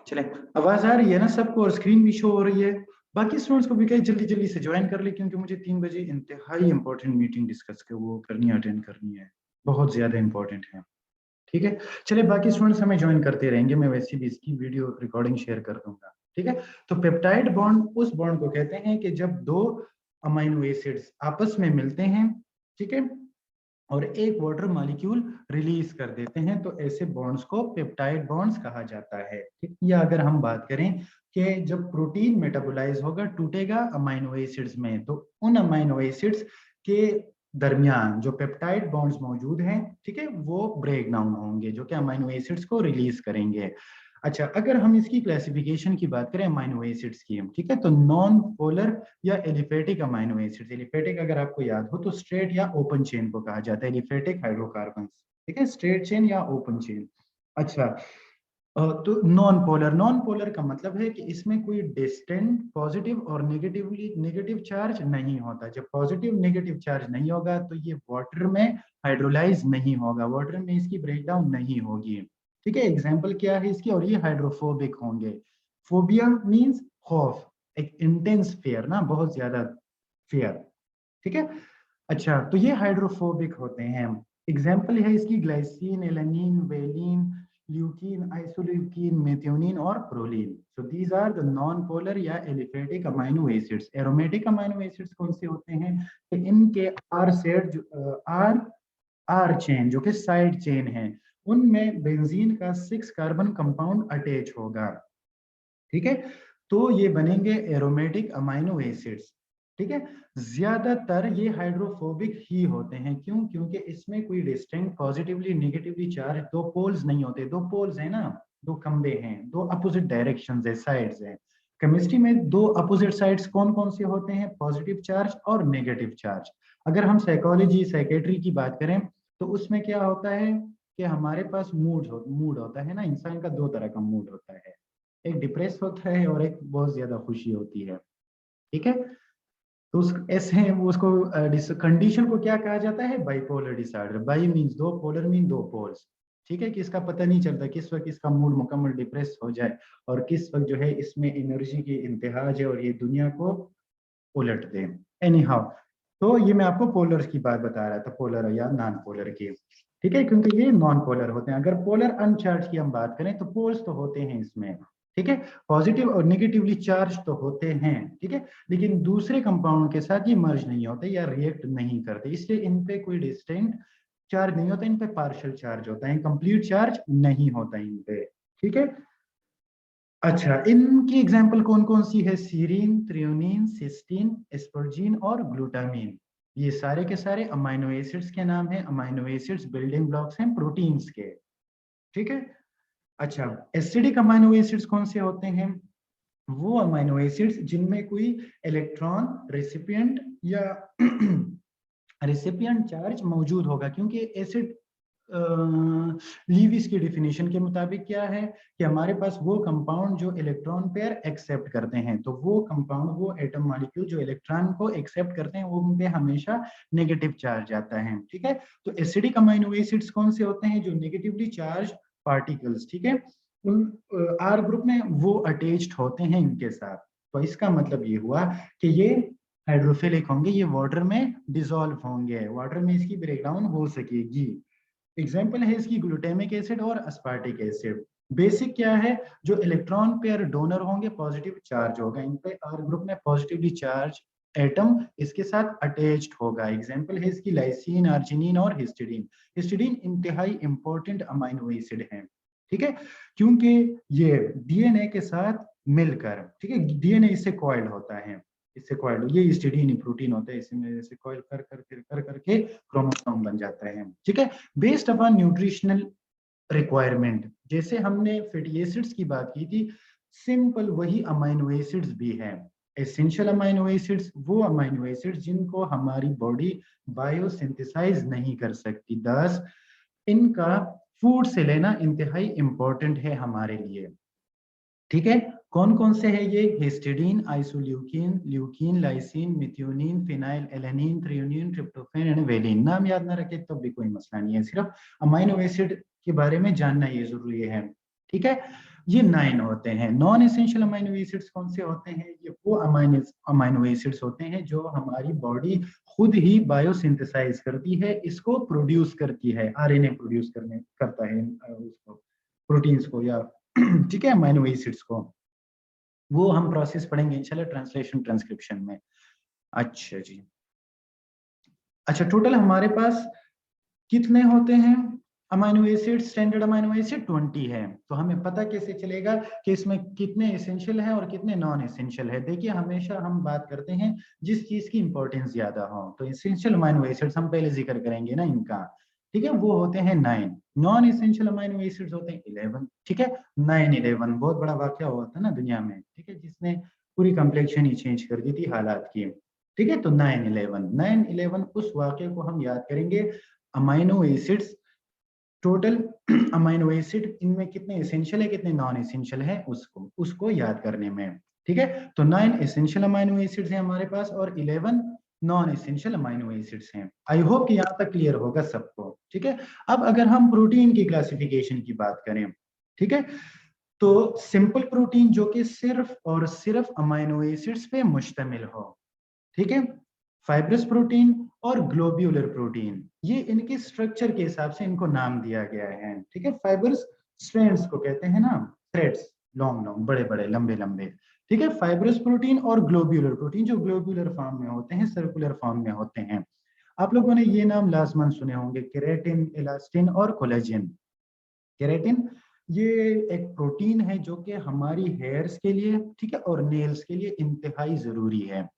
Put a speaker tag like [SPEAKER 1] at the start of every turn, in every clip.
[SPEAKER 1] चले, आवाज आ रही है ना सबको और स्क्रीन भी शो हो रही है। बाकी स्टूडेंट्स को भी कहीं जल्दी जल्दी से ज्वाइन कर ले, क्योंकि मुझे 3 बजे इंतहाई इंपॉर्टेंट मीटिंग डिस्कस कर वो करनी है, अटेंड करनी है, बहुत ज्यादा इंपॉर्टेंट है। ठीक है, चलिए बाकी स्टूडेंट्स हमें ज्वाइन करते रहेंगे, मैं वैसे भी इसकी वीडियो रिकॉर्डिंग शेयर कर दूंगा। ठीक है, तो पेप्टाइड बॉन्ड उस बॉन्ड को कहते हैं कि जब दो अमाइनो एसिड्स आपस में मिलते हैं, ठीक है, और एक वाटर मॉलिक्यूल रिलीज कर देते हैं, तो ऐसे बॉन्ड्स को पेप्टाइड बॉन्ड्स कहा जाता है। ठीक, या अगर हम बात करें कि जब प्रोटीन मेटाबोलाइज होगा, टूटेगा अमाइनो एसिड्स में, तो उन अमाइनो एसिड्स के दरमियान जो पेप्टाइड बॉन्ड्स मौजूद हैं, ठीक है, वो ब्रेक डाउन होंगे, जो कि अमाइनो एसिड्स को रिलीज करेंगे। अच्छा, अगर हम इसकी क्लासिफिकेशन की बात करें अमाइनो एसिड्स की, ठीक है, तो नॉन पोलर या एलिफेटिक अमाइनो एसिड्स, एलिफेटिक अगर आपको याद हो तो स्ट्रेट या ओपन चेन को कहा जाता है, एलिफेटिक हाइड्रोकार्बन, ठीक है, स्ट्रेट चेन या ओपन चेन। अच्छा, तो नॉन पोलर का मतलब है कि इसमें कोई डिस्टेंट पॉजिटिव और नेगेटिव चार्ज नहीं होता। जब पॉजिटिव नेगेटिव चार्ज नहीं होगा तो ये वाटर में हाइड्रोलाइज नहीं होगा, वाटर में इसकी ब्रेकडाउन नहीं होगी। ठीक है, एग्जाम्पल क्या है इसकी, और ये हाइड्रोफोबिक होंगे। फोबिया मीन्स खौफ, एक इंटेंस फेयर ना, बहुत ज्यादा फेयर। ठीक है, अच्छा, तो ये हाइड्रोफोबिक होते हैं। एग्जाम्पल है इसकी glycine, alanine, valine, leucine, isoleucine, methionine और proline. So these are the non polar या aliphatic amino acids. Aromatic amino acids कौन से होते हैं कि इनके R set, R R chain जो कि साइड चेन है, उनमें बेंजीन का 6 कार्बन कंपाउंड अटैच होगा। ठीक है, तो ये बनेंगे एरोमेटिक अमाइनो एसिड्स। ठीक है, ज्यादातर ये हाइड्रोफोबिक ही होते हैं। क्यों? क्योंकि इसमें कोई डिस्टिंक्ट पॉजिटिवली नेगेटिवली चार्ज दो पोल्स नहीं होते। दो पोल्स है ना, दो खंबे हैं, दो अपोजिट डायरेक्शंस है, साइड्स हैं। केमिस्ट्री में दो अपोजिट साइड्स कौन कौन से होते हैं? पॉजिटिव चार्ज और नेगेटिव चार्ज। अगर हम साइकोलॉजी साइकेट्री की बात करें तो उसमें क्या होता है कि हमारे पास मूड होता है ना, इंसान का 2 तरह का मूड होता है, एक डिप्रेस होता है और एक बहुत ज्यादा खुशी होती है। ठीक है, तो उस ऐसे हैं वो, उसको कंडीशन को क्या कहा जाता है? Bipolar disorder. बाई मींस दो, पोलर मीन दो पोल्स। ठीक है, कि इसका पता नहीं चलता किस वक्त इसका मूड मुकम्मल डिप्रेस हो जाए और किस वक्त जो है इसमें एनर्जी की इंतहा है और ये दुनिया को उलट दे। एनी हाउ, तो ये मैं आपको पोलर की बात बता रहा था, पोलर या नॉन पोलर की। ठीक है, क्योंकि ये नॉन पोलर होते हैं। अगर पोलर अनचार्ज की हम बात करें तो पोल्स तो होते हैं इसमें, ठीक है, पॉजिटिव और नेगेटिवली चार्ज तो होते हैं, ठीक है, लेकिन दूसरे कंपाउंड के साथ ये मर्ज नहीं होते या रिएक्ट नहीं करते, इसलिए इन पे कोई डिस्टिंक्ट चार्ज नहीं होता, इन पे पार्शियल चार्ज होता है, कंप्लीट चार्ज नहीं होता इन पे। ठीक है, अच्छा, इनकी एग्जाम्पल कौन कौन सी है? सीरीन, थ्रियोनिन, सिस्टीन, एस्पर्जिन और ग्लूटामिन। ये सारे के सारे अमाइनो एसिड्स के नाम हैं। अमाइनो एसिड्स बिल्डिंग ब्लॉक्स हैं प्रोटीन्स के। ठीक है, अच्छा, एसिडिक अमाइनो एसिड्स कौन से होते हैं? वो अमाइनो एसिड्स जिनमें कोई इलेक्ट्रॉन रेसिपिएंट या रेसिपिएंट चार्ज मौजूद होगा, क्योंकि एसिड लीविस की डिफिनेशन के मुताबिक क्या है कि हमारे पास वो कंपाउंड जो इलेक्ट्रॉन पेयर एक्सेप्ट करते हैं, तो वो कंपाउंड, वो एटम मॉलिक्यूल जो इलेक्ट्रॉन को एक्सेप्ट करते हैं, वो उन पे हमेशा नेगेटिव चार्ज आता है। ठीक है, तो एसिडिक अमाइनो एसिड्स कौन से होते हैं? जो नेगेटिवली चार्ज पार्टिकल्स, ठीक है, उन आर ग्रुप में वो अटैच्ड होते हैं इनके साथ। तो इसका मतलब ये हुआ कि ये हाइड्रोफिलिक होंगे, ये वाटर में डिसॉल्व होंगे, वाटर में इसकी ब्रेकडाउन हो सकेगी। एग्जाम्पल है इसकी ग्लूटामिक एसिड और अस्पार्टिक एसिड। बेसिक क्या है? जो इलेक्ट्रॉन पेयर डोनर होंगे पॉजिटिव चार्ज होगा इन पे, आर ग्रुप में पॉजिटिवली चार्ज एटम इसके साथ अटैच्ड होगा। एग्जाम्पल है इसकी लाइसिन, आर्जिनिन और हिस्टिडीन। हिस्टिडीन इंतहाई इंपॉर्टेंट अमाइनो एसिड है, ठीक है, क्योंकि ये डीएनए के साथ मिलकर, ठीक है, डीएनए इससे कॉइल्ड होता है, इससे कॉइल्ड, ये हिस्टिडीन प्रोटीन होता है, इसमें से कॉइल कर करके क्रोमोसोम बन जाता है। ठीक है, बेस्ड अपॉन न्यूट्रिशनल रिक्वायरमेंट, जैसे हमने फैटी एसिड्स की बात की थी, सिंपल वही अमाइनो एसिड्स भी हैं। एसेंशियल अमाइनो एसिड्स वो अमाइनो एसिड्स जिनको हमारी बॉडी बायोसिंथेसाइज नहीं कर सकती, दस इनका फूड से लेना इंतहाई इंपॉर्टेंट है हमारे लिए। ठीक है, कौन कौन से है ये? Histidine, isoleucine, leucine, lysine, methionine, phenylalanine, threonine, tryptophan and valine. नाम याद ना रखे तब भी कोई मसला नहीं है, सिर्फ अमाइनो एसिड के बारे में जानना ये जरूरी है। ठीक है, ये 9 होते हैं। नॉन एसेंशियल अमाइनो एसिड्स कौन से होते हैं? ये वो अमाइनो एसिड्स होते हैं जो हमारी बॉडी खुद ही बायोसिंथेसाइज करती है, इसको प्रोड्यूस करती है, आरएनए प्रोड्यूस करता है उसको, प्रोटीन्स को या ठीक है अमाइनो एसिड्स को। वो हम प्रोसेस पढ़ेंगे इंशाल्लाह ट्रांसलेशन ट्रांसक्रिप्शन में। अच्छा जी, अच्छा टोटल हमारे पास कितने होते हैं amino acid? Standard amino acid 20 है। तो हमें पता कैसे चलेगा कि इसमें कितने एसेंशियल है और कितने नॉन एसेंशियल है? देखिए हमेशा हम बात करते हैं जिस चीज की इंपॉर्टेंस ज्यादा हो, तो एसेंशियल अमाइनो एसिड्स हम पहले जिक्र करेंगे ना इनका, ठीक है, वो होते हैं 9। नॉन एसेंशियल अमाइनो एसिड्स होते हैं 11, ठीक है। 9-11 बहुत बड़ा वाकया हुआ था ना दुनिया में, ठीक है, जिसने पूरी कम्प्लेक्शन ही चेंज कर दी थी हालात की, ठीक है। तो 9-11 उस वाक्य को हम याद करेंगे। Amino acids total amino acid इनमें कितने एसेंशियल है कितने नॉन एसेंशियल है उसको उसको याद करने में, ठीक है। तो 9 एसेंशियल अमाइनो एसिड्स हैं हमारे पास और 11 नॉन एसेंशियल अमाइनो एसिड्स हैं। आई होप कि यहाँ तक क्लियर होगा सबको, ठीक है। अब अगर हम प्रोटीन की क्लासिफिकेशन की बात करें, ठीक है, तो सिंपल प्रोटीन जो कि सिर्फ और सिर्फ अमाइनो एसिड्स पे मुश्तमिल हो, ठीक है, फाइब्रस प्रोटीन और ग्लोब्यूलर प्रोटीन, ये इनके स्ट्रक्चर के हिसाब से इनको नाम दिया गया है, ठीक है। फाइबर्स स्ट्रैंड्स को कहते हैं ना, थ्रेड्स, लॉन्ग लॉन्ग बड़े बड़े लंबे लंबे, ठीक है। फाइब्रस प्रोटीन और ग्लोब्यूलर प्रोटीन जो ग्लोब्यूलर फॉर्म में होते हैं, सर्कुलर फॉर्म में होते हैं। आप लोगों ने ये नाम लाजमन सुने होंगे, केराटिन, इलास्टिन और कोलेजन। केराटिन ये एक प्रोटीन है जो कि हमारी हेयर्स के लिए, ठीक है, और नेल्स के लिए इंतहाई जरूरी है,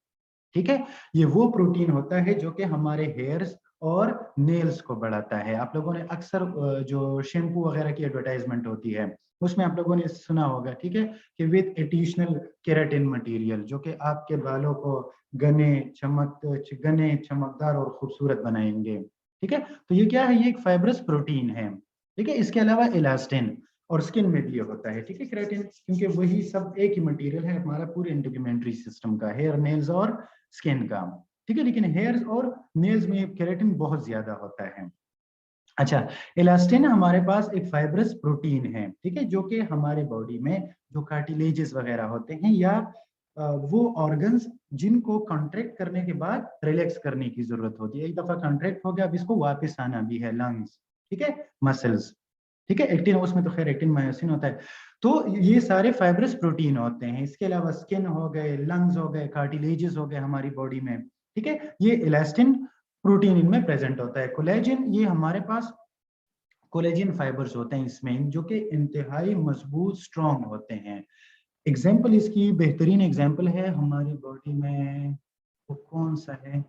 [SPEAKER 1] ठीक है। ये वो प्रोटीन होता है जो कि हमारे हेयर्स और नेल्स को बढ़ाता है। आप लोगों ने अक्सर जो शैम्पू वगैरह की एडवर्टाइजमेंट होती है उसमें आप लोगों ने सुना होगा, ठीक है, कि विद एडिशनल केराटिन मटेरियल, जो कि आपके बालों को घने चमकदार और खूबसूरत बनाएंगे, ठीक है। तो ये क्या है? ये एक फाइब्रस प्रोटीन है, ठीक है। इसके अलावा इलास्टिन और स्किन में भी ये होता है, ठीक है, केराटिन, क्योंकि वही सब एक ही मटेरियल है हमारा पूरे इंटीग्यूमेंट्री सिस्टम का, हेयर, नेल्स और स्किन का, ठीक है। लेकिन हेयर्स और नेल्स में केराटिन बहुत ज्यादा होता है। अच्छा, इलास्टिन हमारे पास एक फाइब्रस प्रोटीन है, ठीक है, जो कि हमारे बॉडी में जो कार्टिलेजेस वगैरह होते हैं या वो ऑर्गन्स जिनको कॉन्ट्रैक्ट करने के बाद रिलैक्स करने की जरूरत होती है, एक दफा कॉन्ट्रैक्ट हो गया अब इसको वापस आना भी है, लंग्स, ठीक है, मसल्स, ठीक है, एक्टिन, उसमें तो खैर एक्टिन मायोसिन होता है। तो ये सारे फाइब्रस प्रोटीन होते हैं। इसके अलावा स्किन हो गए, लंग्स हो गए, कार्टिलेजेस हो गए हमारी बॉडी में, ठीक है, ये इलास्टिन प्रोटीन इनमें प्रेजेंट होता है। कोलेजन, ये हमारे पास कोलेजन फाइबर्स होते हैं इसमें जो कि इंतहाई मजबूत स्ट्रॉन्ग होते हैं। एग्जाम्पल इसकी बेहतरीन एग्जाम्पल है हमारी बॉडी में, वो कौन सा है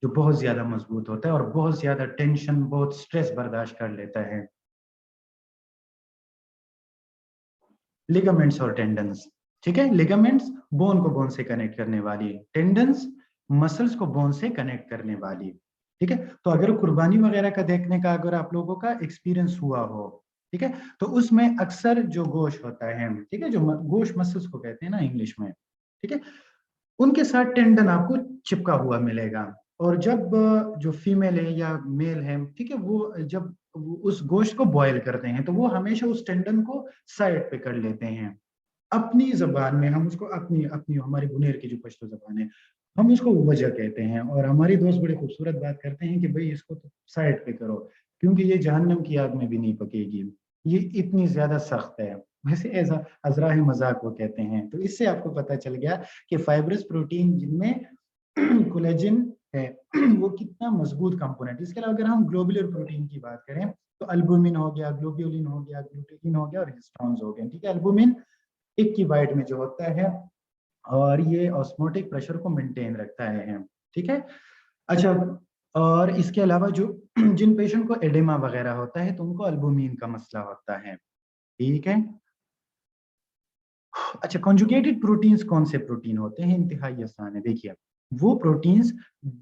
[SPEAKER 1] जो बहुत ज्यादा मजबूत होता है और बहुत ज्यादा टेंशन, बहुत स्ट्रेस बर्दाश्त कर लेता है? लिगामेंट्स और टेंडन्स, ठीक है। लिगामेंट्स बोन को बोन से कनेक्ट करने वाली, टेंडन्स मसल्स को बोन से कनेक्ट करने वाली, ठीक है। तो अगर कुर्बानी वगैरह का देखने का अगर आप लोगों का एक्सपीरियंस हुआ हो, ठीक है, तो उसमें अक्सर जो गोश होता है, ठीक है, जो गोश मसल्स को कहते हैं ना इंग्लिश में, ठीक है, उनके साथ टेंडन आपको चिपका हुआ मिलेगा। और जब जो फीमेल है या मेल है, ठीक है, वो जब वो उस गोश्त को बॉयल करते हैं तो वो हमेशा उस टेंडन को साइड पे कर लेते हैं। अपनी जबान में हम उसको, अपनी अपनी हमारी बुनेर की जो पश्तो जबान है, हम उसको वजह कहते हैं। और हमारी दोस्त बड़ी खूबसूरत बात करते हैं कि भाई इसको तो साइड पे करो क्योंकि ये जहन्नम की आग में भी नहीं पकेगी, ये इतनी ज्यादा सख्त है। वैसे ऐसा अजराह मजाक वो कहते हैं। तो इससे आपको पता चल गया कि फाइब्रस प्रोटीन जिनमें कोलेजन है वो कितना मजबूत कंपोनेंट। इसके अलावा अगर हम ग्लोबुलर प्रोटीन की बात करें तो अल्बुमिन हो गया, ग्लोब्यूलिन हो गया, ग्लूटेकिन हो गया और हिस्टोन्स हो गए, ठीक है। अल्बुमिन एक की वाइट में जो होता है और ये ऑस्मोटिक प्रेशर को मेंटेन रखता है, ठीक है। अच्छा, और इसके अलावा जो जिन पेशेंट को एडेमा वगैरह होता है तो उनको अल्बुमिन का मसला होता है, ठीक है। अच्छा, कॉन्जुगेटेड प्रोटीन्स कौन से प्रोटीन होते हैं? इंतहाई आसान है, देखिए, वो प्रोटीन्स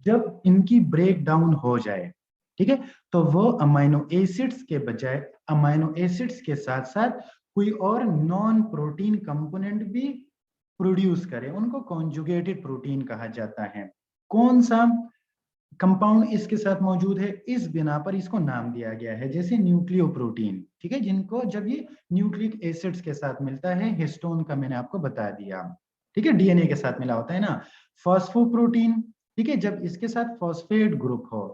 [SPEAKER 1] जब इनकी ब्रेक डाउन हो जाए, ठीक है, तो वो अमाइनो एसिड्स के बजाय अमाइनो एसिड्स के साथ साथ कोई और नॉन प्रोटीन कंपोनेंट भी प्रोड्यूस करे, उनको कॉन्जुगेटेड प्रोटीन कहा जाता है। कौन सा? कंपाउंड इसके साथ मौजूद है, इस बिना पर इसको नाम दिया गया है, जैसे न्यूक्लियोप्रोटीन, ठीक है, जिनको जब ये न्यूक्लिक एसिड्स के साथ मिलता है, हिस्टोन का मैंने आपको बता दिया, ठीक है, डीएनए के साथ मिला होता है ना। फॉस्फोप्रोटीन, ठीक है, जब इसके साथ फॉस्फेट ग्रुप हो।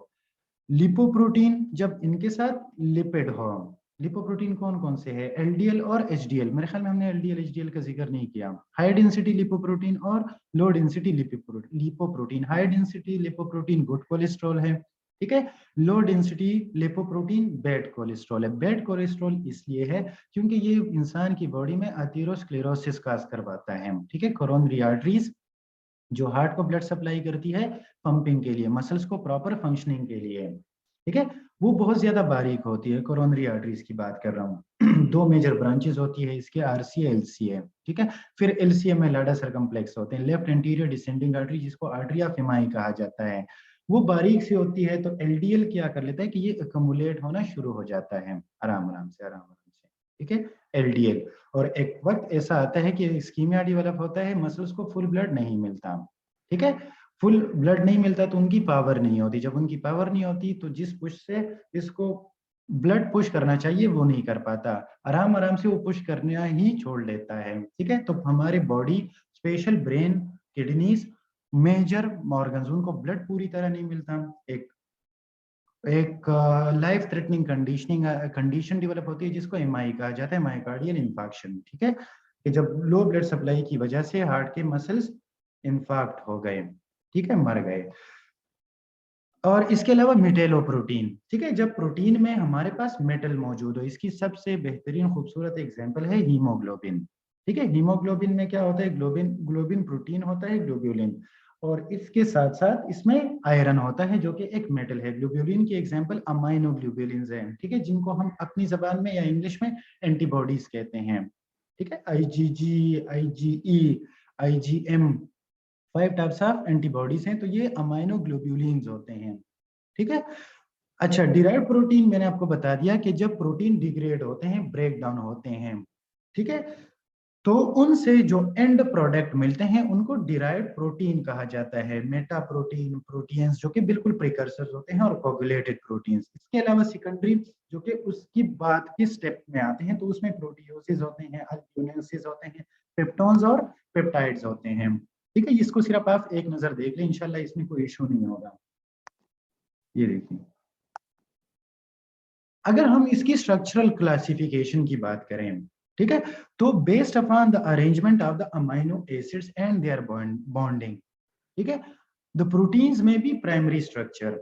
[SPEAKER 1] लिपोप्रोटीन, जब इनके साथ लिपिड हो। लिपोप्रोटीन कौन कौन से है? एलडीएल और एचडीएल, मेरे ख्याल में हमने एलडीएल एचडीएल का जिक्र नहीं किया। हाई डेंसिटी लिपोप्रोटीन और low density lipoprotein. High density lipoprotein good cholesterol है, ठीक है। Low density lipoprotein bad cholesterol है। बैड कोलेस्ट्रॉल इसलिए है क्योंकि ये इंसान की बॉडी में अथेरोस्क्लेरोसिस काज करवाता है, ठीक है। कोरोनरी आर्टरीज जो हार्ट को ब्लड सप्लाई करती है पंपिंग के लिए, मसल्स को प्रॉपर फंक्शनिंग के लिए, ठीक है, वो बहुत ज्यादा बारीक होती है। कोरोनरी आर्टरीज की बात कर रहा हूँ। दो मेजर ब्रांचेस होती है इसके, आरसीए एलसीए, ठीक है। फिर एलसीए में लाडा सर्कम्प्लेक्स होते हैं। लेफ्ट एंटीरियर डिसेंडिंग आर्टरी, जिसको आर्टरिया फेमाई कहा जाता है, वो बारीक सी होती है। तो एलडीएल क्या कर लेता है कि ये अकोमुलेट होना शुरू हो जाता है आराम आराम से, आराम आराम से, ठीक है, एलडीएल। और एक वक्त ऐसा आता है कि इस्कीमिया डेवलप होता है, मसल्स को फुल ब्लड नहीं मिलता, ठीक है। फुल ब्लड नहीं मिलता तो उनकी पावर नहीं होती। जब उनकी पावर नहीं होती तो जिस पुश से इसको ब्लड पुश करना चाहिए वो नहीं कर पाता, आराम आराम से वो पुश करना ही छोड़ देता है, ठीक है। तो हमारे body, special brain, kidneys, major organs, उनको ब्लड पूरी तरह नहीं मिलता। एक एक लाइफ थ्रेटनिंग कंडीशन डेवलप होती है जिसको एमआई कहा जाता है, मायोकार्डियल इंफार्क्शन, ठीक है, कि जब लो ब्लड सप्लाई की वजह से हार्ट के मसल्स इंफार्क्ट हो गए, ठीक है, मर गए। और इसके अलावा मेटेलोप्रोटीन, ठीक है, जब प्रोटीन में हमारे पास मेटल मौजूद हो, इसकी सबसे बेहतरीन खूबसूरत एग्जांपल है हीमोग्लोबिन, ठीक है। हीमोग्लोबिन में क्या होता है? ग्लोबिन, ग्लोबिन प्रोटीन होता है, ग्लोब्यूलिन, और इसके साथ साथ इसमें आयरन होता है जो कि एक मेटल है। ग्लोब्यूलिन की एग्जांपल अमाइनो ग्लोब्यूलिन्स हैं, ठीक है, जिनको हम अपनी जबान में या इंग्लिश में एंटीबॉडीज कहते हैं, ठीक है। IgG, IgE, IgM, 5 types of antibodies हैं, तो ये अमाइनो ग्लोब्यूलिन्स होते हैं, ठीक है। अच्छा, डिराइव्ड प्रोटीन मैंने आपको बता दिया कि जब प्रोटीन डिग्रेड होते हैं, ब्रेक डाउन होते हैं, ठीक है, तो उनसे जो एंड प्रोडक्ट मिलते हैं उनको डिराइव्ड प्रोटीन कहा जाता है। मेटा प्रोटीन, प्रोटीन्स जो कि बिल्कुल प्रिकर्सर्स होते हैं, और कोगुलेटेड प्रोटीन्स। इसके अलावा सेकेंडरी जो कि उसकी बाद के स्टेप में आते हैं, तो उसमें प्रोटियोसिस होते हैं, अल्ब्यूमिनोसिस होते हैं, पेप्टोन्स और पेप्टाइड्स होते हैं, ठीक है। इसको सिर्फ आप एक नजर देख लें, इंशाल्लाह इसमें कोई इशू नहीं होगा। ये देखिए, अगर हम इसकी स्ट्रक्चरल क्लासिफिकेशन की बात करें, ठीक है, तो based upon the arrangement of the amino acids and their bonding, ठीक है, द प्रोटीन्स में भी प्राइमरी स्ट्रक्चर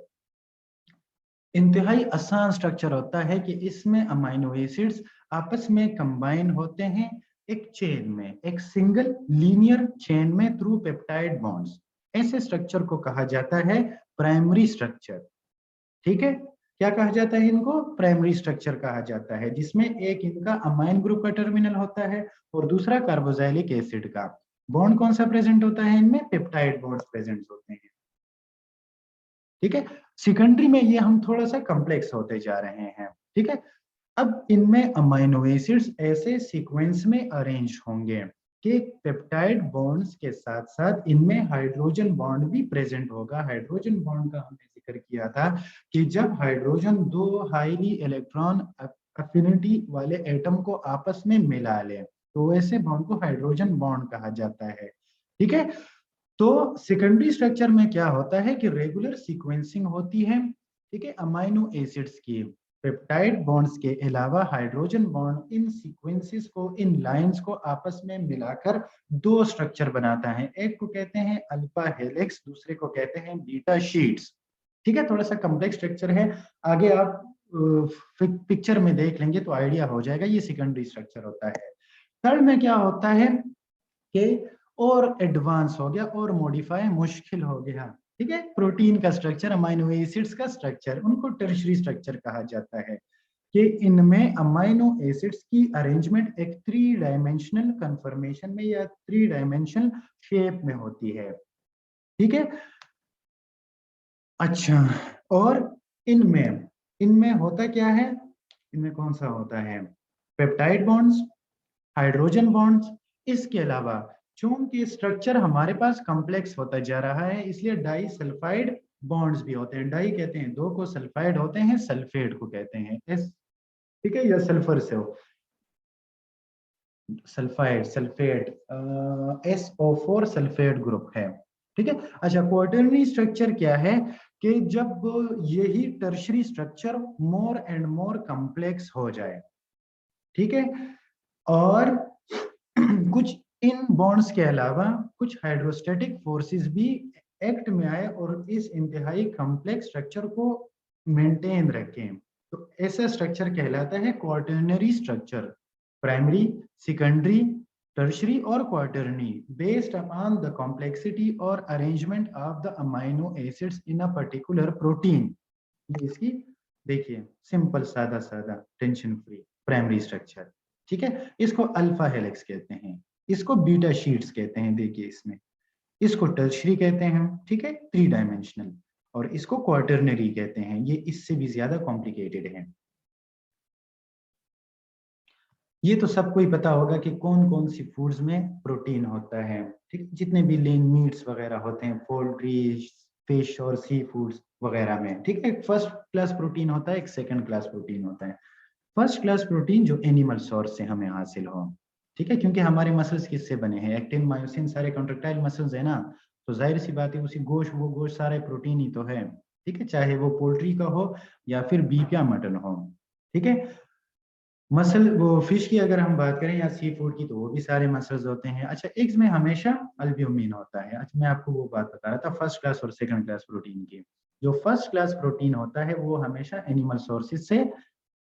[SPEAKER 1] इंतहाई आसान स्ट्रक्चर होता है कि इसमें अमाइनो एसिड्स आपस में कंबाइन होते हैं एक चेन में, एक सिंगल लीनियर चेन में, थ्रू पेप्टाइड बॉन्ड्स। ऐसे स्ट्रक्चर को कहा जाता है प्राइमरी स्ट्रक्चर, ठीक है। क्या कहा जाता है इनको? प्राइमरी स्ट्रक्चर कहा जाता है, जिसमें एक इनका अमाइन ग्रुप का टर्मिनल होता है और दूसरा कार्बोक्सिलिक एसिड का। बॉन्ड कौन सा प्रेजेंट होता है इनमें? पेप्टाइड बॉन्ड्स प्रेजेंट होते हैं, ठीक है। सेकेंडरी में ये हम थोड़ा सा कॉम्प्लेक्स होते जा रहे हैं, ठीक है। अब इनमें अमाइनो एसिड्स ऐसे सीक्वेंस में अरेंज होंगे कि पेप्टाइड बॉन्ड्स के साथ साथ इनमें हाइड्रोजन बॉन्ड भी प्रेजेंट होगा। हाइड्रोजन बॉन्ड का हमने जिक्र किया था कि जब हाइड्रोजन दो हाईली इलेक्ट्रॉन अफिनिटी वाले एटम को आपस में मिला ले, तो ऐसे बॉन्ड को हाइड्रोजन बॉन्ड कहा जाता है, ठीक है। तो सेकेंडरी स्ट्रक्चर में क्या होता है कि रेगुलर सीक्वेंसिंग होती है, ठीक है, अमाइनो एसिड्स की। पेप्टाइड बॉन्ड्स के अलावा हाइड्रोजन बॉन्ड इन सीक्वेंसेस को, इन लाइंस को आपस में मिलाकर दो स्ट्रक्चर बनाता है। एक को कहते हैं अल्फा हेलिक्स, दूसरे को कहते हैं बीटा शीट्स, ठीक है। थोड़ा सा कॉम्प्लेक्स स्ट्रक्चर है, आगे आप पिक्चर में देख लेंगे तो आइडिया हो जाएगा। ये सेकेंडरी स्ट्रक्चर होता है। थर्ड में क्या होता है कि और एडवांस हो गया और मॉडिफाई मुश्किल हो गया, ठीक है। प्रोटीन का स्ट्रक्चर, अमाइनो एसिड्स का स्ट्रक्चर, उनको टर्शरी स्ट्रक्चर कहा जाता है कि इनमें अमाइनो एसिड्स की अरेंजमेंट एक 3 डायमेंशनल कन्फर्मेशन में या 3 डायमेंशनल शेप में होती है, ठीक है। अच्छा, और इनमें इनमें होता क्या है? इनमें कौन सा होता है? Peptide bonds, hydrogen bonds. इसके अलावा चूंकि स्ट्रक्चर हमारे पास कॉम्प्लेक्स होता जा रहा है, इसलिए डाई सल्फाइड बॉन्ड्स भी होते हैं, डाई कहते हैं दो को, सल्फाइड होते हैं सल्फेट को कहते हैं, एस, ठीक है, या सल्फर से हो, sulphide sulphate, SO4 sulphate group है, ठीक है। अच्छा, क्वार्टरनरी स्ट्रक्चर क्या है कि जब यही tertiary structure more and more complex हो जाए, ठीक है, और कुछ इन बॉन्ड्स के अलावा कुछ हाइड्रोस्टेटिक फोर्सेस भी एक्ट में आए और इस इंतहाई कॉम्प्लेक्स स्ट्रक्चर को मेंटेन रखें, तो ऐसा स्ट्रक्चर कहलाता है quaternary structure. Primary, secondary, tertiary और क्वार्टरनी बेस्ड अपॉन द कॉम्प्लेक्सिटी और arrangement of the amino acids in a particular protein. ये इसकी देखिए सिंपल सादा सादा टेंशन फ्री प्राइमरी स्ट्रक्चर, ठीक है। इसको अल्फा हेलिक्स कहते हैं, इसको बीटा शीट्स कहते हैं, देखिए इसमें, इसको टर्शरी कहते हैं, ठीक है, 3 डायमेंशनल, और इसको क्वार्टरनरी कहते हैं, ये इससे भी ज्यादा कॉम्प्लिकेटेड है। ये तो सबको ही पता होगा कि कौन कौन सी फूड्स में प्रोटीन होता है, ठीक, जितने भी लीन मीट्स वगैरह होते हैं, पोल्ट्री, फिश और सी फूड्स वगैरह में, ठीक है। फर्स्ट क्लास प्रोटीन होता है, एक सेकंड क्लास प्रोटीन होता है। फर्स्ट क्लास प्रोटीन जो एनिमल सोर्स से हमें हासिल हो, ठीक है, क्योंकि हमारे मसल्स किससे बने हैं, एक्टिन मायोसिन सारे कॉन्ट्रेक्टाइल मसल्स है ना, तो जाहिर सी बात है उसी गोश्त, वो गोश्त सारे प्रोटीन ही तो है, ठीक है, चाहे वो पोल्ट्री का हो या फिर बीफ या मटन हो, ठीक है। मसल वो फिश की अगर हम बात करें या सी फूड की, तो वो भी सारे मसल्स होते हैं। अच्छा, एग्स में हमेशा अल्ब्यूमिन होता है। अच्छा, मैं आपको वो बात बता रहा था फर्स्ट क्लास और सेकंड क्लास प्रोटीन की। जो फर्स्ट क्लास प्रोटीन होता है वो हमेशा एनिमल सोर्सेज से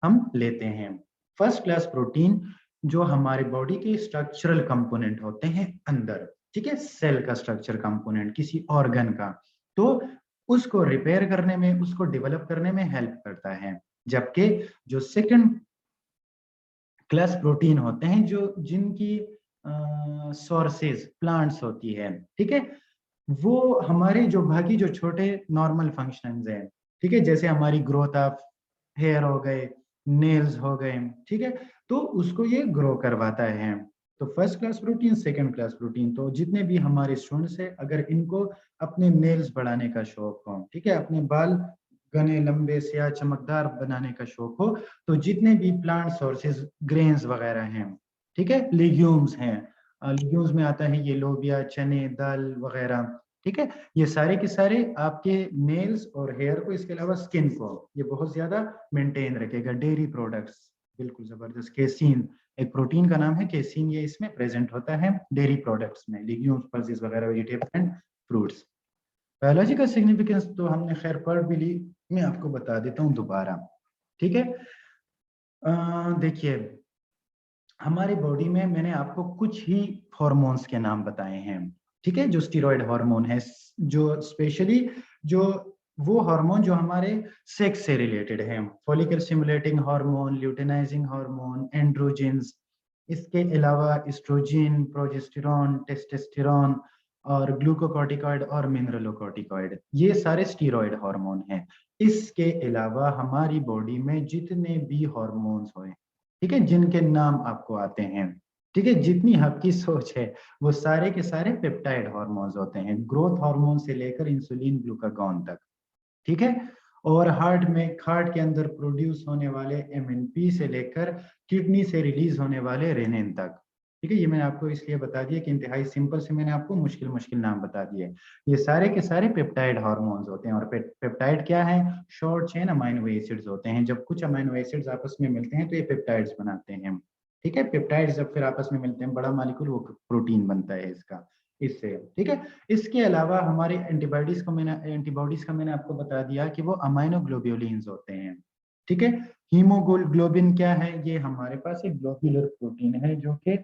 [SPEAKER 1] हम लेते हैं। फर्स्ट क्लास प्रोटीन जो हमारे बॉडी के स्ट्रक्चरल कंपोनेंट होते हैं अंदर, ठीक है, सेल का स्ट्रक्चर कंपोनेंट किसी ऑर्गन का, तो उसको रिपेयर करने में, उसको डेवलप करने में हेल्प करता है। जबकि जो सेकंड क्लास प्रोटीन होते हैं, जो जिनकी सोर्सेज प्लांट्स होती है, ठीक है, वो हमारे जो बाकी जो छोटे नॉर्मल फंक्शंस हैं, ठीक है, जैसे हमारी ग्रोथ ऑफ हेयर हो गए, नेल्स हो गए, ठीक है, तो उसको ये ग्रो करवाता है। तो first class protein, second class protein, तो जितने भी हमारे स्टूडेंट्स हैं, अगर इनको अपने नेल्स बढ़ाने का शौक हो, ठीक है, अपने बाल घने लंबे स्याह चमकदार बनाने का शौक हो, तो जितने भी प्लांट सोर्सेज ग्रेन्स वगैरह हैं, ठीक है, लेग्यूम्स हैं, लेग्यूम्स में आता है ये लोबिया, चने, दाल वगैरह, ठीक है, ये सारे के सारे आपके नेल्स और हेयर को, इसके अलावा स्किन को ये बहुत ज्यादा मेंटेन रखेगा। डेयरी प्रोडक्ट्स, बिल्कुल जबरदस्त, केसीन एक प्रोटीन का नाम है, केसीन, ये इसमें प्रेजेंट होता है डेयरी प्रोडक्ट्स में, लिग्यूम्स, पल्सेस वगैरह, vegetable and fruits. Biological significance तो हमने खैर पढ़ भी ली, मैं आपको बता देता हूँ दोबारा, ठीक है। देखिए, हमारी बॉडी में मैंने आपको कुछ ही हार्मोन्स के नाम बताए हैं, ठीक है, जो स्टीरॉयड हार्मोन है, जो स्पेशली जो वो हार्मोन जो हमारे सेक्स से रिलेटेड है, follicle stimulating hormone, luteinising hormone, androgens, इसके अलावा एस्ट्रोजन, प्रोजेस्टेरॉन, टेस्टोस्टेरॉन और ग्लूकोकॉर्टिकॉइड और मिनरलोकॉर्टिकॉइड, ये सारे स्टीरॉयड हार्मोन हैं। इसके अलावा हमारी बॉडी में जितने भी हार्मोन्स हों, ठीक है, जिनके नाम आपको आते हैं, ठीक है, जितनी आपकी सोच है, वो सारे के सारे पेप्टाइड हार्मोन्स होते हैं, ग्रोथ हार्मोन से लेकर इंसुलिन, ग्लूकागॉन तक, ठीक है। और हार्ट के अंदर प्रोड्यूस होने वाले एमएनपी से लेकर किडनी से रिलीज होने वाले रेनिन तक, ठीक है। ये मैंने आपको इसलिए बता दिया कि इंतहाई सिंपल से मैंने आपको मुश्किल मुश्किल नाम बता दिए। ये सारे के सारे पेप्टाइड हार्मोन्स होते हैं, और पेप्टाइड क्या है, शॉर्ट चेन अमाइनो एसिड्स होते हैं। जब कुछ अमाइनो एसिड्स आपस में मिलते हैं तो ये पेप्टाइड्स बनाते हैं, ठीक है। पेप्टाइड्स जब फिर आपस में मिलते हैं, बड़ा मॉलिक्यूल, वो प्रोटीन बनता है इसका, इससे, ठीक है। इसके अलावा हमारे एंटीबॉडीज का मैंने आपको बता दिया कि वो अमाइनो ग्लोब्यूलिन्स होते हैं, ठीक है। हीमोग्लोबिन क्या है, ये हमारे पास एक ग्लोब्यूलर प्रोटीन है जो कि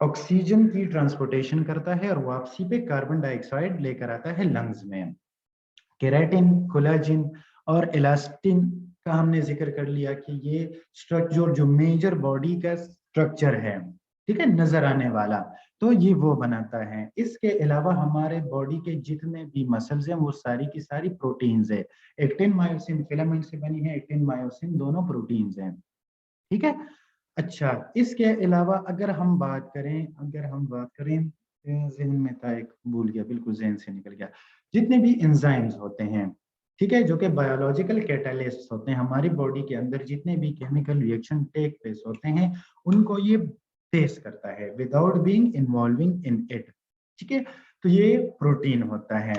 [SPEAKER 1] ऑक्सीजन की ट्रांसपोर्टेशन करता है और वापसी पे कार्बन डाइऑक्साइड लेकर आता है लंग्स में। केराटिन, कोलाजिन और इलास्टिन का हमने जिक्र कर लिया कि ये स्ट्रक्चर जो मेजर बॉडी का स्ट्रक्चर है, ठीक है, नजर आने वाला, तो ये वो बनाता है। इसके अलावा हमारे बॉडी के जितने भी मसल्स हैं वो सारी की सारी प्रोटीन्स है। एक्टिन मायोसिन फिलामेंट से बनी है, एक्टिन मायोसिन दोनों प्रोटीन्स हैं, ठीक है। अच्छा, इसके अलावा अगर हम बात करें जहन में था, एक भूल गया, बिल्कुल जहन से निकल गया। जितने भी एंजाइम्स होते हैं, ठीक है, जो कि बायोलॉजिकल कैटालिस्ट होते हैं, हमारी बॉडी के अंदर जितने भी केमिकल रिएक्शन टेक प्लेस होते हैं, उनको ये फेस करता है without being involving in it. ठीक है, तो ये प्रोटीन होता है।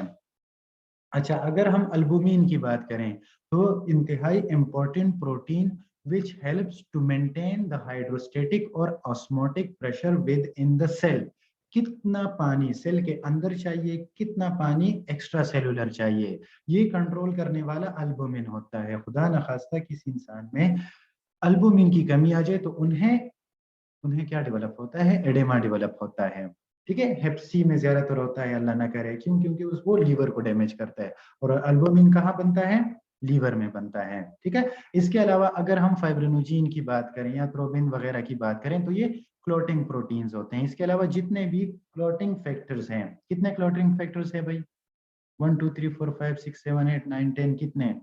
[SPEAKER 1] अच्छा, अगर हम अल्बुमिन की बात करें तो इंतहाई important protein which helps to maintain the hydrostatic और osmotic pressure within the cell. कितना पानी सेल के अंदर चाहिए, कितना पानी एक्स्ट्रा सेलुलर चाहिए, ये कंट्रोल करने वाला अल्बुमिन होता है। खुदा न खास्ता किसी इंसान में अल्बुमिन की कमी आ जाए तो उन्हें उन्हें क्या डेवलप होता है, एडेमा डेवलप होता है। ठीक है, हेप्सी में ज्यादातर होता है, अल्लाह ना करे, क्यों? क्योंकि उस वो लीवर को डैमेज करता है, और अल्बुमिन कहाँ बनता है, लीवर में बनता है। ठीक है, इसके अलावा अगर हम फाइब्रिनोजेन की बात करें या थ्रोबिन वगैरह की बात करें तो ये क्लोटिंग प्रोटीन्स होते हैं। इसके अलावा जितने भी क्लोटिंग फैक्टर्स हैं, कितने क्लोटिंग फैक्टर्स है भाई? 1 2 3 4 5 6 7 8 9 10, कितने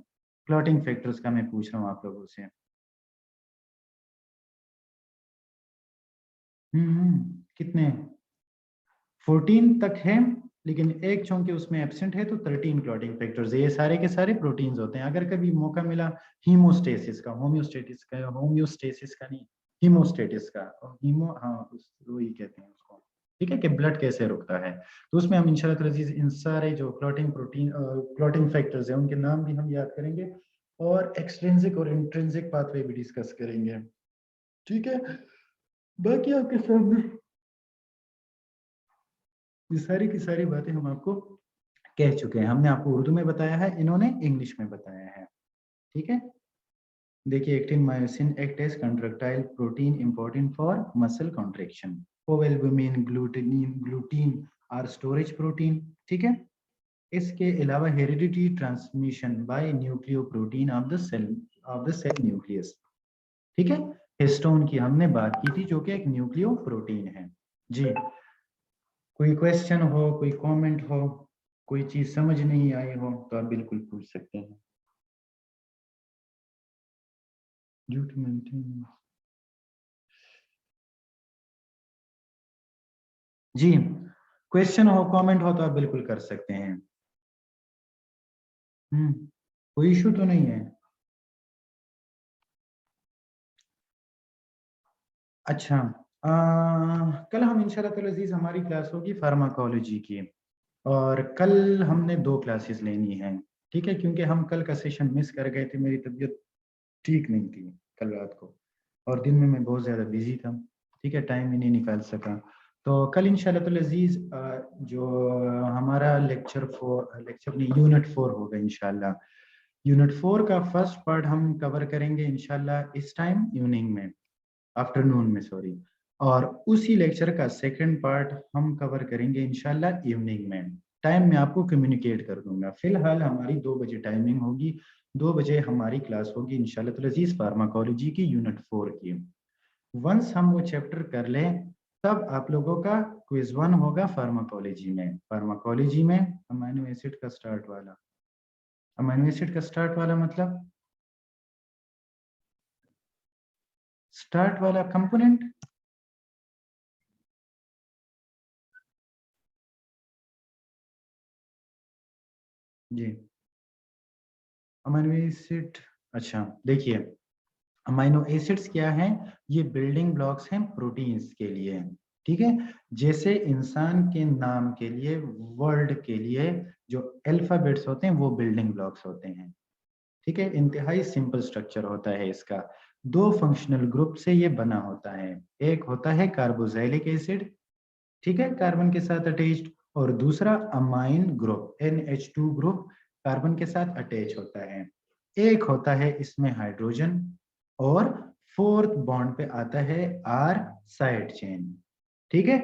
[SPEAKER 1] क्लोटिंग फैक्टर्स का मैं पूछ रहा हूँ आप लोगों से? कितने? 14 तक है, लेकिन एक चूंकि उसमें एब्सेंट है तो 13 क्लॉटिंग फैक्टर्स है। ये सारे के सारे प्रोटीन्स होते हैं। अगर कभी मौका मिला हीमोस्टेसिस का, होम्योस्टेसिस का नहीं, हीमोस्टेटिस का, और हीमो, हाँ वो ही कहते हैं उसको। ठीक है, कि ब्लड कैसे रुकता है, तो उसमें हम इंशाल्लाह अजीज इन सारे जो क्लॉटिंग फैक्टर्स हैं उनके नाम भी हम याद करेंगे, और एक्सट्रिंसिक और इंट्रिंसिक पाथवे भी डिस्कस करेंगे। ठीक है, बाकी आपके सामने ये सारी की सारी बातें हम आपको कह चुके हैं। हमने आपको उर्दू में बताया है, इन्होंने इंग्लिश में बताया है। ठीक है, देखिए, actin myosin act as contractile protein important for muscle contraction. Ovalbumin, gluten are storage protein. ठीक है, इसके अलावा heredity transmission by nucleoprotein of the cell nucleus. ठीक है, हिस्टोन की हमने बात की थी, जो कि एक न्यूक्लियो प्रोटीन है। जी, कोई क्वेश्चन हो, कोई कमेंट हो, कोई चीज समझ नहीं आई हो तो आप बिल्कुल पूछ सकते हैं। ड्यू टू मेंटेन, जी, क्वेश्चन हो, कमेंट हो तो आप बिल्कुल कर सकते हैं। हम्म, कोई इशू तो नहीं है। अच्छा, कल हम इंशाल्लाह ताला अजीज हमारी क्लास होगी फार्माकोलॉजी की, और कल हमने 2 क्लासेस लेनी है। ठीक है, क्योंकि हम कल का सेशन मिस कर गए थे, मेरी तबीयत ठीक नहीं थी कल रात को, और दिन में मैं बहुत ज़्यादा बिजी था। ठीक है, टाइम ही नहीं निकाल सका। तो कल इंशाल्लाह तो अजीज जो हमारा लेक्चर नहीं, यूनिट 4 होगा इंशाल्लाह। यूनिट 4 का फर्स्ट पार्ट हम कवर करेंगे इंशाल्लाह इस टाइम इवनिंग में, आफ्टरनून में सॉरी, और उसी लेक्चर का सेकंड पार्ट हम कवर करेंगे इंशाल्लाह इवनिंग में। टाइम मैं आपको कम्युनिकेट कर दूंगा। फिलहाल हमारी 2 बजे टाइमिंग होगी, 2 बजे हमारी क्लास होगी इंशाल्लाह तो अजीज फार्माकोलॉजी की यूनिट 4 की। वंस हम वो चैप्टर कर लें तब आप लोगों का क्विज 1 होगा फार्माकोलॉजी में। फार्माकोलॉजी में अमीनो एसिड का स्टार्ट वाला, अमीनो एसिड का स्टार्ट वाला मतलब स्टार्ट वाला कंपोनेंट। जी, अमीनो एसिड, अच्छा देखिए, अमीनो एसिड्स क्या हैं? ये बिल्डिंग ब्लॉक्स हैं प्रोटीन्स के लिए। ठीक है, जैसे इंसान के नाम के लिए, वर्ड के लिए जो अल्फाबेट्स होते हैं वो बिल्डिंग ब्लॉक्स होते हैं। ठीक है, इंतहाई सिंपल स्ट्रक्चर होता है इसका। 2 फंक्शनल ग्रुप से ये बना होता है। एक होता है कार्बोक्सिलिक एसिड, ठीक है, कार्बन के साथ अटैच्ड, और दूसरा amine group NH2 group carbon के साथ अटैच होता है। एक होता है इसमें हाइड्रोजन, और फोर्थ बॉन्ड पे आता है R साइड चेन। ठीक है,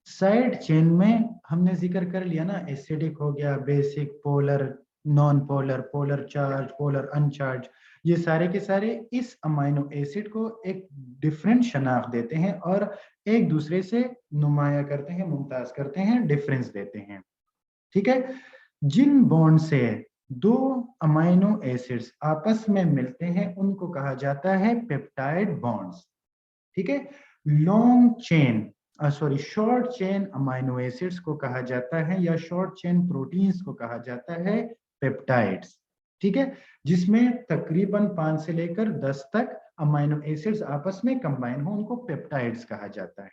[SPEAKER 1] साइड चेन में हमने जिक्र कर लिया ना, एसिडिक हो गया, basic, polar, non polar, polar charge, polar अनचार्ज, ये सारे के सारे इस अमाइनो एसिड को एक डिफरेंट शनाख्त देते हैं, और एक दूसरे से नुमाया करते हैं, मुमताज करते हैं, डिफरेंस देते हैं। ठीक है, जिन बॉन्ड से 2 अमाइनो एसिड्स आपस में मिलते हैं उनको कहा जाता है पेप्टाइड बॉन्ड्स। ठीक है, long chain sorry short chain amino acids को कहा जाता है या शॉर्ट चेन प्रोटीन्स को कहा जाता है पेप्टाइड्स। ठीक है, जिसमें तकरीबन 5 से लेकर 10 तक अमाइनो एसिड्स आपस में कंबाइन हो, उनको पेप्टाइड्स कहा जाता है।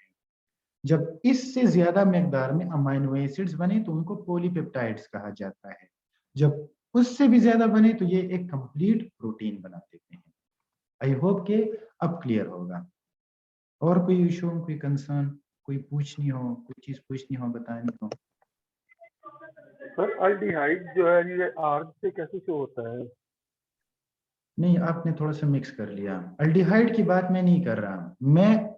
[SPEAKER 1] जब इससे ज्यादा मिकदार में अमाइनो एसिड्स बने तो उनको पॉलीपेप्टाइड्स कहा जाता है। जब उससे भी ज्यादा बने तो ये एक कंप्लीट प्रोटीन बना देते हैं। आई होप के अब क्लियर होगा। और कोई इशू, कोई कंसर्न, कोई पूछनी हो, कोई चीज पूछनी हो, बतानी हो?
[SPEAKER 2] सर अल्डिहाइड जो है ये आर से कैसे शो होता है?
[SPEAKER 1] नहीं, आपने थोड़ा सा मिक्स कर लिया। अल्डिहाइड की बात मैं नहीं कर रहा, मैं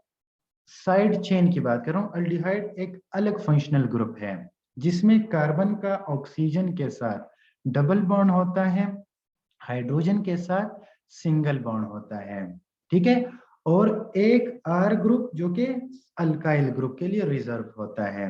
[SPEAKER 1] साइड चेन की बात कर रहा हूँ। अल्डिहाइड एक अलग फंक्शनल ग्रुप है जिसमें कार्बन का ऑक्सीजन के साथ डबल बॉन्ड होता है, हाइड्रोजन के साथ सिंगल बॉन्ड होता है। ठीक है, और एक आर ग्रुप जो कि अल्काइल ग्रुप के लिए रिजर्व होता है।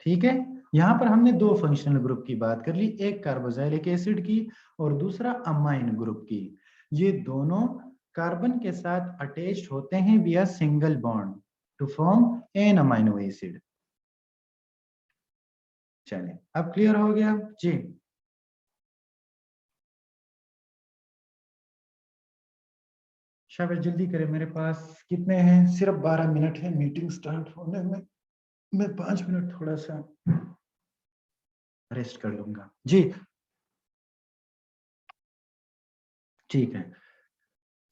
[SPEAKER 1] ठीक है, यहां पर हमने दो फंक्शनल ग्रुप की बात कर ली, एक कार्बोक्सिलिक एसिड की और दूसरा अमाइन ग्रुप की। ये दोनों कार्बन के साथ अटैच्ड होते हैं via single bond to form an amino acid. चलिए अब क्लियर हो गया जी। शाबाश, जल्दी करें, मेरे पास कितने हैं, सिर्फ 12 मिनट है मीटिंग स्टार्ट होने में। मैं 5 मिनट थोड़ा सा रेस्ट कर लूंगा जी। ठीक है,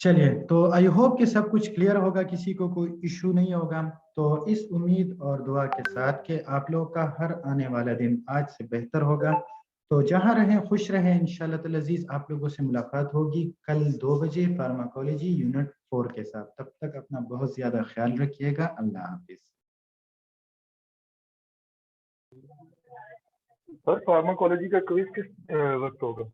[SPEAKER 1] चलिए, तो आई होप कि सब कुछ क्लियर होगा, किसी को कोई इशू नहीं होगा। तो इस उम्मीद और दुआ के साथ कि आप लोगों का हर आने वाला दिन आज से बेहतर होगा। तो जहां रहें खुश रहें, इंशाल्लाह ताला अजीज आप लोगों से मुलाकात होगी कल 2 बजे फार्माकोलॉजी यूनिट 4 के साथ। तब तक अपना बहुत ज्यादा ख्याल रखिएगा। अल्लाह हाफिज।
[SPEAKER 2] सर फार्माकोलॉजी का क्विज किस वक्त होगा?